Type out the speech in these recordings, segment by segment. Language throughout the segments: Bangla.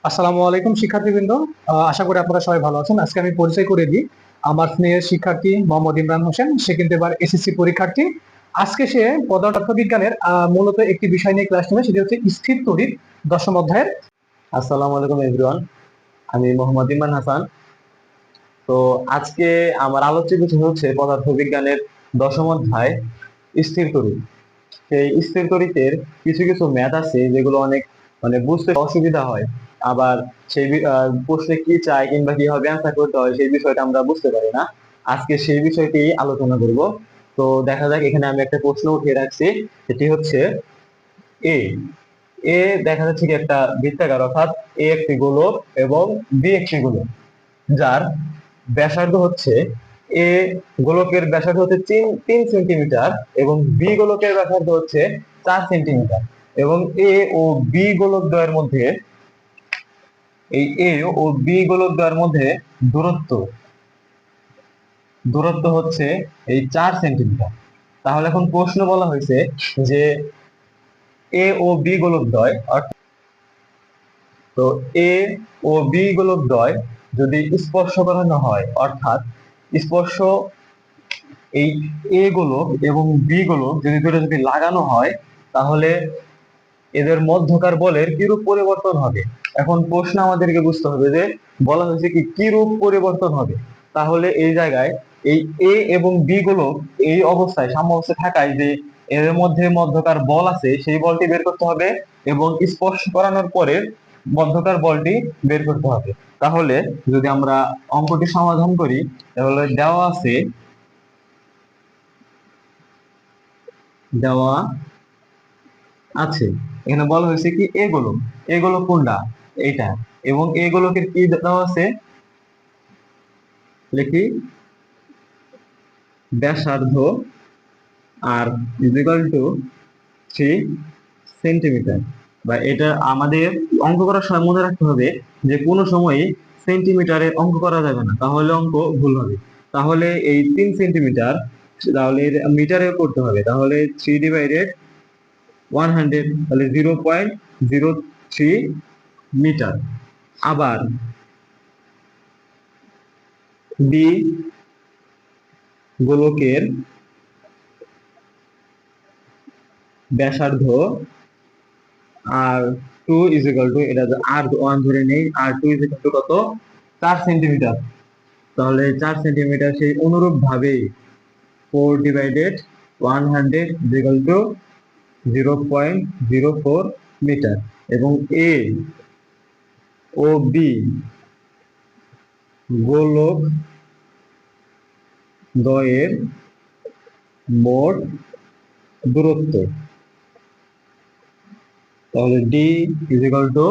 আসসালামু আলাইকুম শিক্ষার্থীবৃন্দ। আশা করি আপনারা সবাই ভালো আছেন। আজকে আমি পরিচয় করে দিই। আমার স্নেহের শিক্ষার্থী মোহাম্মদ ইমরান হোসেন, সে কিন্তু এবার এসএসসি পরীক্ষার্থী। আজকে সে পদার্থবিজ্ঞানের মূলত একটি বিষয় নিয়ে ক্লাস নেবে, সেটি হচ্ছে স্থির তড়িৎ, দশম অধ্যায়ের। আসসালামু আলাইকুম এভরিওয়ান, আমি মোহাম্মদ ইমরান হাসান। তো আজকে আমার আলোচ্য বিষয় হচ্ছে পদার্থবিজ্ঞানের দশম অধ্যায় স্থির তড়িৎ। সেই স্থির তড়িতের কিছু কিছু ম্যাথ আছে যেগুলো অনেক বুঝতে অসুবিধা হয়। আবার সেই প্রশ্নে কি চায় কিংবা কিভাবে অ্যান্সার করতে হয় সেই বিষয়টা আমরা বুঝতে পারি না। আজকে সেই বিষয়টি আলোচনা করব। তো দেখা যাক, এখানে আমি একটা প্রশ্ন উঠিয়ে রাখছি। সেটি হচ্ছে এ এ দেখা যাচ্ছে কি একটা বৃত্তাকার, অর্থাৎ এ একটি গোলক এবং বি একটি গোলক, যার ব্যাসার্ধ হচ্ছে, এ গোলকের ব্যাসার্ধ হচ্ছে 3 সেন্টিমিটার এবং বি গোলকের ব্যাসার্ধ হচ্ছে 4 সেন্টিমিটার। এবং এ ও বি গোলক দ্বয়ের মধ্যে, এই এ ও বি গোলক দ্বয়ের মধ্যে দূরত্ব দূরত্ব হচ্ছে এই 4 সেন্টিমিটার। তাহলে এখন প্রশ্ন বলা হয়েছে যে এ ও বি গোলকদ্বয়, তো এ ও বি গোলকদ্বয় যদি স্পর্শ করানো হয়, অর্থাৎ স্পর্শ, এই এ গোলক এবং বি গোলক যদি দুটো যদি লাগানো হয়, তাহলে এদের মধ্যকার বলের কিরূপ পরিবর্তন হবে। এখন প্রশ্ন আমাদেরকে বুঝতে হবে যে বলা হয়েছে কি কিরূপ পরিবর্তন হবে। তাহলে এই জায়গায় এই এ এবং বি গোলক এই অবস্থায়, সাম্য অবস্থায় থাকায়, যে এর মধ্যে মধ্যকার বল আছে সেই বলটি বের করতে হবে এবং স্পর্শ করানোর পরে মধ্যকার বলটি বের করতে হবে। তাহলে যদি আমরা অঙ্কটি সমাধান করি, তাহলে দেওয়া আছে, এখানে বলা হয়েছে কি এ গোলক কোনটা, এইটা। এবং এ গোলকের কি দেওয়া আছে, লিখি ব্যাসার্ধ আর ইজিক্যাল টু 3 সেন্টিমিটার। বা এটা আমাদের অঙ্ক করার সময় মনে রাখতে হবে যে কোনো সময়ই সেন্টিমিটারে অঙ্ক করা যাবে না, তাহলে অঙ্ক ভুল হবে। তাহলে এই 3 সেন্টিমিটার, তাহলে মিটারে করতে হবে। তাহলে 3/100, তাহলে 0.03 মিটার। আবার বি গোলকের ব্যাসার্ধ আর টু ইজিক্যাল টু, এটা আর ওয়ান ধরে নেই, আর টু ইজিক্যাল টু কত, 4 সেন্টিমিটার। তাহলে 4 সেন্টিমিটার সেই অনুরূপ ভাবে 4/100 ইজিক্যাল টু 0.04 মিটার। এবং এ ও বি গোলক দ্বয়ের মোট দূরত্ব, তাহলে ডি ইজিক্যাল টু,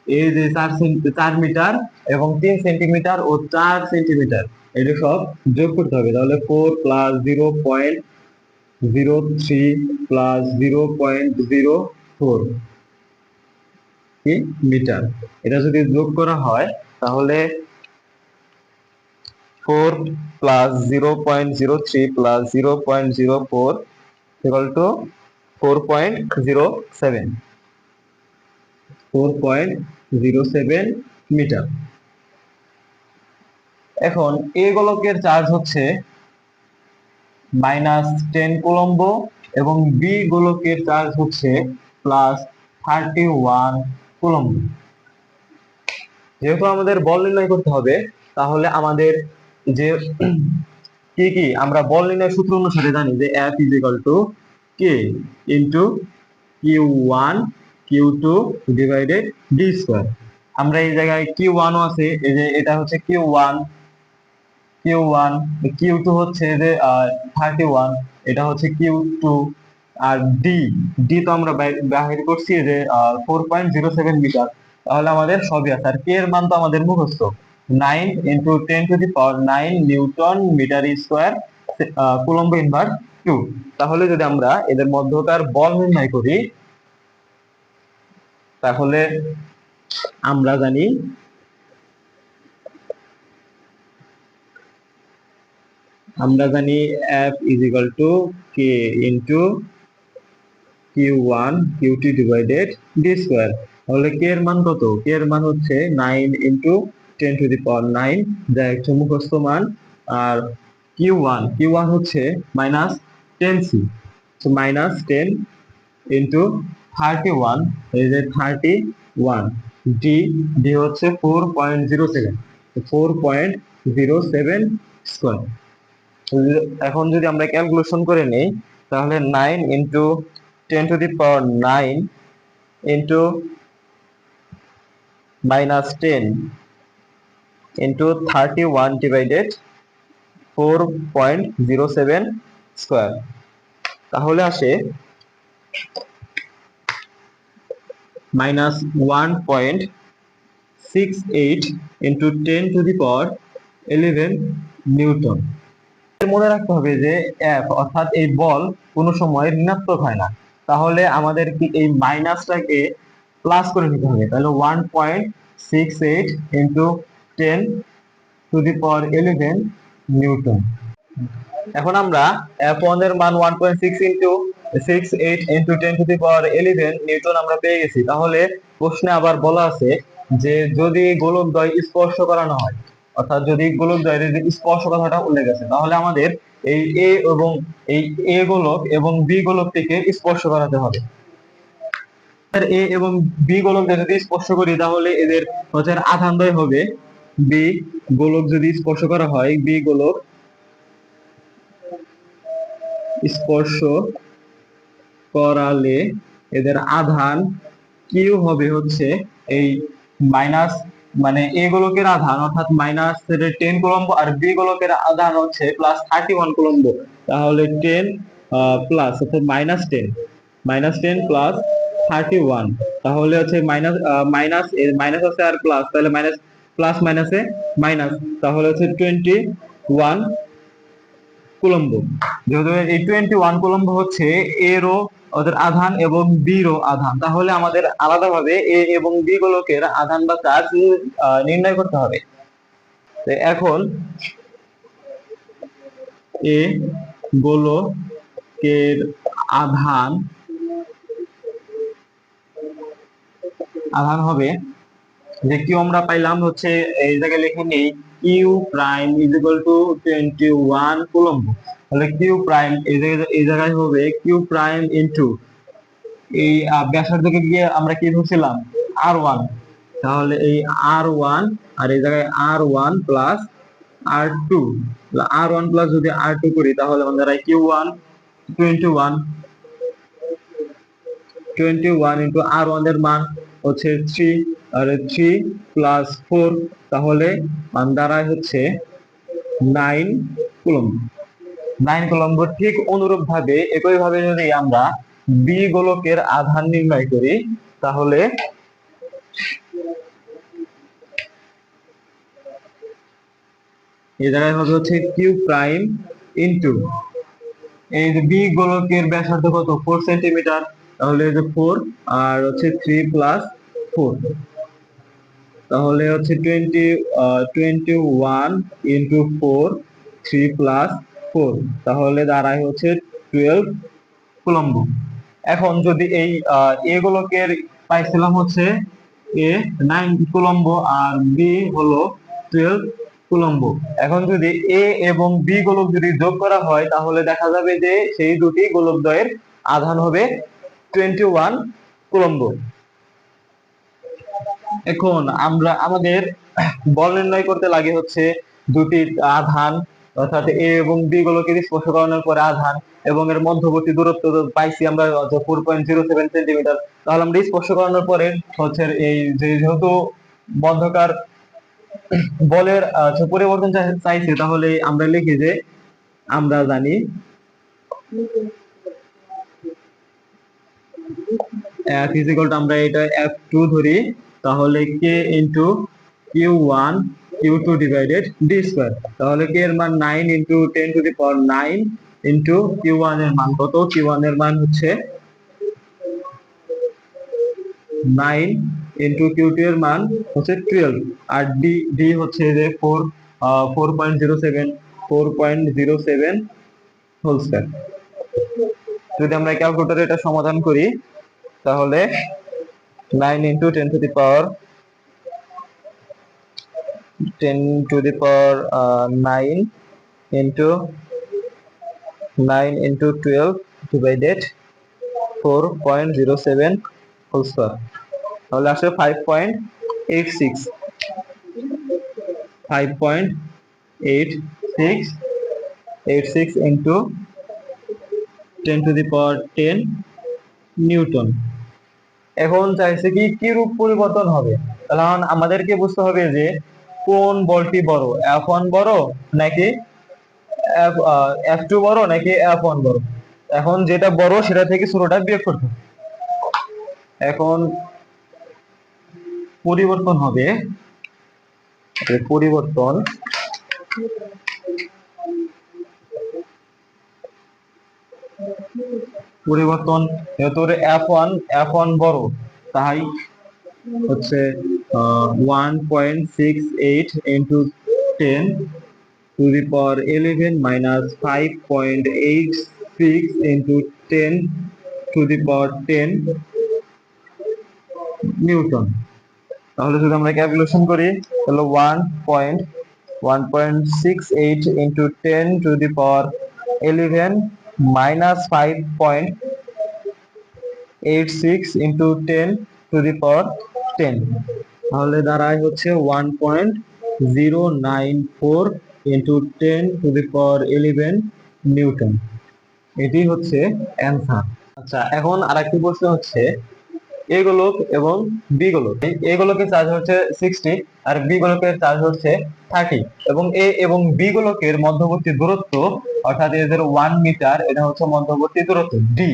এই যে 4 মিটার এবং 3 সেন্টিমিটার ও 4 সেন্টিমিটার, এটা সব যোগ করতে হবে। তাহলে 4 + 0.03 + 0.04 মিটার, এটা যদি যোগ করা হয়, তাহলে 4 + 0.03 + 0.04 4.07 মিটার। এখন এ গোলকের চার্জ হচ্ছে -10 কুলম্ব এবং বি গোলকের চার্জ হচ্ছে +31 কুলম্ব। যেহেতু আমাদের বল নির্ণয় করতে হবে, তাহলে আমাদের যে কি কি আমরা বল নির্ণয়ের সূত্র অনুসারে জানি যে F = K * Q1 Q2 / d²। আমরা এই জায়গায় Q1 আছে, এই যে এটা হচ্ছে Q1, Q2 হচ্ছে যে 31, এটা হচ্ছে Q2, আর ডি তো আমরা বাহির করছি যে 4.07 মিটার। তাহলে আমাদের সবই আছে। আর কে এর মান তো আমাদের মুখস্থ, 9 × 10⁹ newton metre square coulomb inverse 2। তাহলে যদি আমরা এদের মধ্যকার বল নির্ণয় করি, তাহলে আমরা জানি F = K * Q1 Q2 / d²। তাহলে কে এর মান কত? কে এর মান হচ্ছে 9 ইন্টু 10⁹9, যা হচ্ছে মুখস্থ মান। আর কিউ ওয়ান হচ্ছে -10c, তো -10 ইন্টু 31, এই যে 31। ডি ডি হচ্ছে 4.07, 4.07 স্কোয়ার। এখন যদি আমরা ক্যালকুলেশন করে নেই, তাহলে 9 into 10⁹9 into -10 into 31 divided 4.07 square, তাহলে আসে -1.68 ইন্টু 10⁻11 নিউটন। মনে রাখতে হবে যে এফ অর্থাৎ এই বল কোনো সময় ঋণাত্মক হয় না, তাহলে আমাদের কি এই মাইনাসটাকে প্লাস করে নিতে হবে। তাহলে 1.68 ইন্টু 10⁻11 নিউটন। এখন আমরা F1 এর মান 1.68 ইন্টু 10⁻11 নিউটন আমরা পেয়ে গেছি। তাহলে প্রশ্নে আবার বলা আছে যে যদি গোলকদ্বয় স্পর্শ করানো হয়, অর্থাৎ যদি গোলকদ্বয়ের যে স্পর্শ কথাটা উল্লেখ আছে, তাহলে আমাদের এই এ গোলক এবং বি গোলকটিকে স্পর্শ করাতে হবে। এ এবং বি গোলক যদি স্পর্শ করি, তাহলে এদের হচ্ছে আধানদ্বয় হবে। বি গোলক যদি স্পর্শ করা হয়, বি গোলক স্পর্শ করালে এদের আধান কিউ হবে হচ্ছে এই মাইনাস, মানে এ গোলকের আধান অর্থাৎ -10 কুলম্ব, আর বি গোলকের আধান হচ্ছে +31 কুলম্ব। তাহলে 10 প্লাস অর্থাৎ -10 প্লাস 31, তাহলে হচ্ছে মাইনাস মাইনাস মাইনাস আছে আর প্লাস, তাহলে মাইনাস প্লাস মাইনাসে মাইনাস, তাহলে হচ্ছে 21 কুলম্ব। যেহেতু এই 21 কুলম্ব হচ্ছে এরও ওদের আধান এবং বিরও আধান, তাহলে আমাদের আলাদাভাবে এ এবং বি গোলকের আধান বা চার্জ নির্ণয় করতে হবে। এখন এ গোলকের আধান হবে যে কিউ আমরা পাইলাম হচ্ছে, এই জায়গায় লিখে নেই Q prime is equal to 21 coulomb. তাহলে কিউ প্রাইম এই জায়গায় হবে কিউ প্রাইম ইনটু এই ব্যাসার্ধকে গিয়ে আমরা কি ধরছিলাম R1, তাহলে এই R1 আর এই জায়গায় R1 plus R2, R1 plus যদি R2 করি, তাহলে আমাদের কিউ1 21 ইন্টু R1 এর মান হচ্ছে 3, আর 3 প্লাস 4, তাহলে মান দাঁড়ায় হচ্ছে 9 কুলম্ব। 9 কুলম্ব। ঠিক অনুরূপ ভাবে একই ভাবে যদি আমরা বি গোলকের আধান নির্ণয় করি, তাহলে এই জায়গায় হবে হচ্ছে কিউ প্রাইম ইনটু এই যে বি গোলকের ব্যাসার্ধ কত 4 সেন্টিমিটার, তাহলে এই যে 4 আর হচ্ছে 3 প্লাস 4, তাহলে হচ্ছে 21 ইন্টু 4, 3 প্লাস 4, তাহলে দাঁড়ায় হচ্ছে 12 কুলম্ব। এখন যদি এই এ গোলকের পাইছিলাম হচ্ছে এ 9 কুলম্ব আর বি হলো 12 কুলম্ব। এখন যদি এ এবং বি গোলক যদি যোগ করা হয়, তাহলে দেখা যাবে যে সেই দুটি গোলকদ্বয়ের আধান হবে 21 কুলম্ব। এখন আমরা আমাদের বল নির্ণয় করতে লাগে হচ্ছে দুটি আধান, অর্থাৎ এ এবং বি গোলকের স্পর্শ করানোর পরে আধান এবং এর মধ্যবর্তী দূরত্ব পাইছি আমরা 4.07 সেন্টিমিটার। তাহলে আমরা স্পর্শ করানোর পরে হচ্ছে এই যেহেতু বন্ধকার বলের পরিবর্তন চাইছে, তাহলে আমরা লিখি যে আমরা জানি F ইজ ইকুয়াল টু, আমরা এটা F2 ধরি, তাহলে K into Q1 Q2 divided D square. তাহলে K এর মান 9 ইন্টু 10⁹9 ইন্টু Q1 এর মান কত? Q1 এর মান হচ্ছে 9 ইন্টু Q2 এর মান হচ্ছে 12, আর ডি হচ্ছে যে 4.07 হোল স্কয়ার। যদি আমরা ক্যালকুলেটরে এটা সমাধান করি, তাহলে 9 into 10 to the power 9 into 9 into 12 divided 4.07 whole square, তাহলে আসে 5.86 5.86 into 10 to the power 10 Newton. এখন চাইছে কি কি রূপ পরিবর্তন হবে, তাহলে এখন আমাদেরকে বুঝতে হবে যে কোন বলটি বড়, F1 বড় নাকি F2 বড় নাকি F1 বড়। এখন যেটা বড় সেটা থেকে ছোটটা বিয়োগ করতে হবে। এখন পরিবর্তন হবে, পরিবর্তন পরিবর্তন যেহেতু F1 বড়, তাই হচ্ছে 1.68 into 10 to the power 11 minus 5.86 into 10 to the power 10 Newton. তাহলে যদি আমরা ক্যালকুলেশন করি তাহলে 1.68 into 10 to the power 11 minus 5.86 into 10 to the power 10, তাহলে দাঁড়ায় হচ্ছে 1.094 into 10 to the power 11 Newton. এটি হচ্ছে অ্যান্সার। আচ্ছা, এখন আরেকটি প্রশ্ন হচ্ছে এ গোলক এবং বি গোলক, এ গোলকের চার্জ হচ্ছে 60 আর বি গোলকের চার্জ হচ্ছে 30 এবং এ এবং বি গোলকের মধ্যবর্তী দূরত্ব অর্থাৎ এদের 1 মিটার, এটা হচ্ছে মধ্যবর্তী দূরত্ব ডি।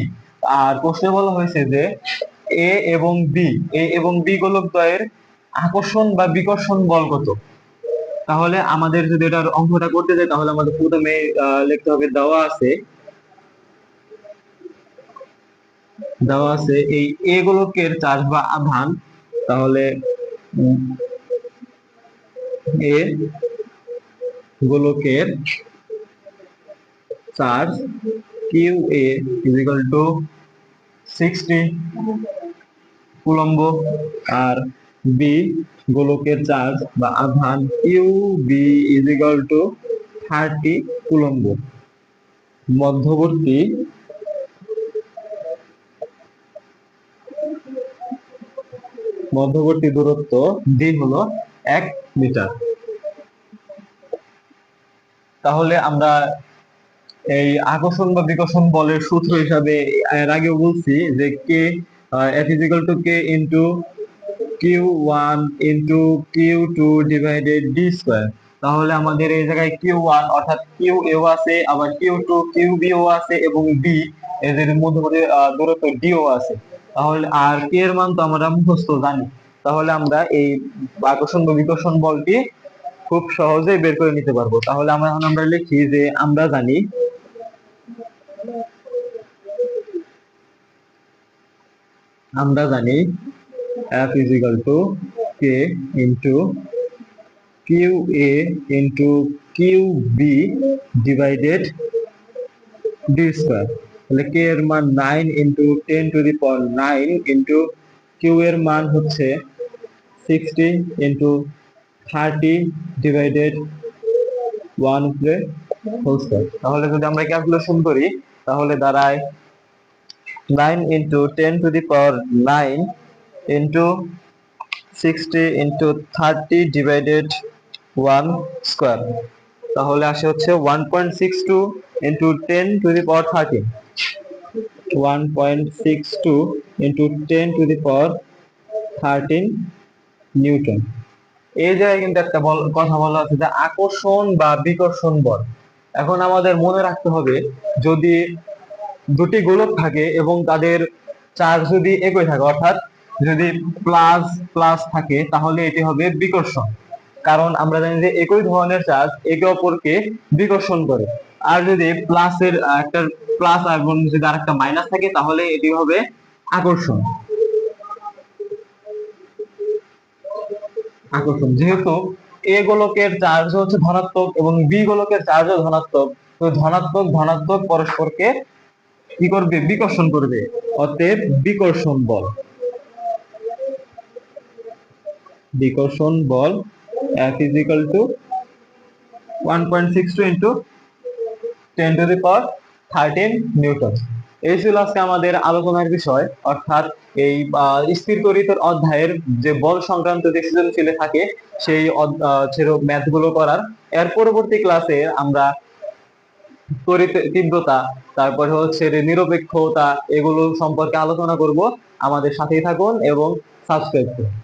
আর প্রশ্নে বলা হয়েছে যে এ এবং বি গোলক দ্বয়ের আকর্ষণ বা বিকর্ষণ বল কত। তাহলে আমাদের যদি এটার অঙ্কটা করতে যাই তাহলে আমাদের প্রথমে লিখতে হবে দেওয়া আছে এই এ গোলকের চার্জ বা আধান, তাহলে এ গোলকের charge Q A is equal to 60 coulomb আর বি গোলকের চার্জ বা আধান Q B is equal to 30 coulomb. মধ্যবর্তী দূরত্ব ডি হলো 1 মিটার। তাহলে আমরা এই আকর্ষণ বা বিকর্ষণ বলের সূত্র হিসাবে এর আগেও বলছি যে কে F is equal to K into Q1 into Q2 divided D square। তাহলে আমাদের এই জায়গায় Q1 অর্থাৎ QA ও আছে, আবার Q2 QB ও আছে এবং D এদের মধ্যবর্তী দূরত্ব D ও আছে। তাহলে আর K এর মান তো আমরা মুখস্থ জানি, তাহলে আমরা এই আকর্ষণ বা বিকর্ষণ বলটি খুব সহজেই বের করে নিতে পারবো। তাহলে আমরা লিখি যে আমরা জানি F is equal to K into QA into QB divided D square। তাহলে K এর মান 9 into 10 to the power 9 into Q এর মান হচ্ছে 60 into 30 divided 1 whole square। তাহলে যদি আমরা ক্যালকুলেশন করি তাহলে দাঁড়ায় 9 into 10 to the power 9 into 60 into 30 divided 1 square, তাহলে আসে হচ্ছে 1.62 into 10 to the power 30, 1.62 into 10 to the power 13 Newton. এই জায়গায় কিন্তু একটা কথা বলা আছে যে আকর্ষণ বা বিকর্ষণ বল। এখন আমাদের মনে রাখতে হবে যদি দুটি গোলক থাকে এবং তাদের চার্জ যদি একই থাকে অর্থাৎ যদি প্লাস প্লাস থাকে তাহলে এটি হবে বিকর্ষণ, কারণ আমরা জানি যে একই ধরনের চার্জ একে অপরকে বিকর্ষণ করে। আর যদি প্লাসের একটা প্লাস এবং যদি আরেকটা মাইনাস থাকে তাহলে এটি হবে আকর্ষণ। যেহেতু এ গোলকের চার্জ হচ্ছে ধনাত্মক এবং বি গোলকের চার্জও ধনাত্মক, তো ধনাত্মক ধনাত্মক পরস্পরকে কি করবে, বিকর্ষণ করবে, অতএব বিকর্ষণ বল। বিকর্ষণ বল F is equal to 1.62 into 10 to the power 13 Newton. এই ছিল আজকে আমাদের আলোচনার বিষয়, অর্থাৎ এই স্থির তড়িতের অধ্যায়ের যে বল সংক্রান্ত যে সৃজনশীল থাকে সেই ম্যাথ গুলো করার। এর পরবর্তী ক্লাসে আমরা তড়িৎ তীব্রতা, তারপরে হচ্ছে নিরপেক্ষতা, এগুলো সম্পর্কে আলোচনা করব। আমাদের সাথেই থাকুন এবং সাবস্ক্রাইব করুন।